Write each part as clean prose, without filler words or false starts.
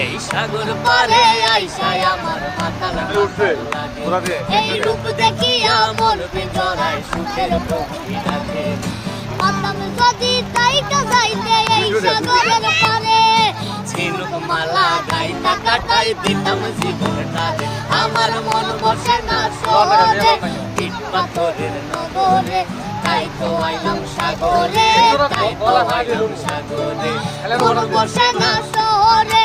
এই সাগর পারে আইসায় আমার মাতাল লাগে এই রূপ দেখিয়া মন বিজড়ায় সুখের পক্ষী ডাকে পাতাম যদি তাইটা যাইতে এই সাগরের পারে ঝিনুক মালা গাইতা কাটাই দিতাম জীবনটারে আমার মন বসে না শহরে ইট পাথরের নগরে তাই তো আইলাম সাগরে তাই তো আইলাম সাগরে মন বসে না শহরে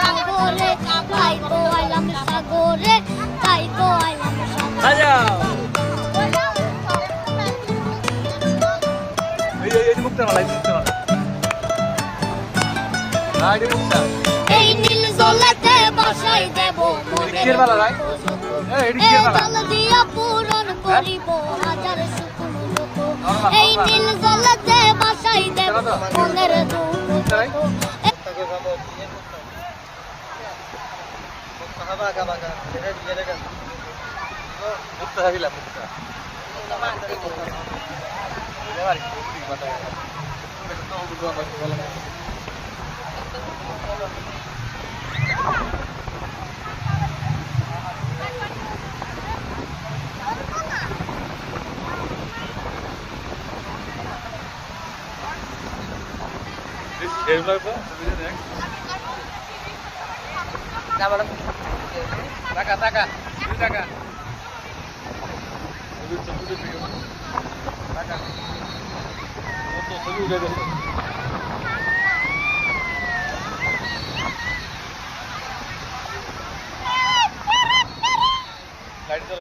সাগরে তাই তো আইলাম সাগরে তাই তো আইলাম সাগরে এই নীল জলেতে বাসাই দেব জল দিয়া পূরণ করিব হাজার সুকুন দুঃখ এই নীল জলেতে বাসাই দেব মনের দুঃখ টাকা টাকা 2 টাকা টাকা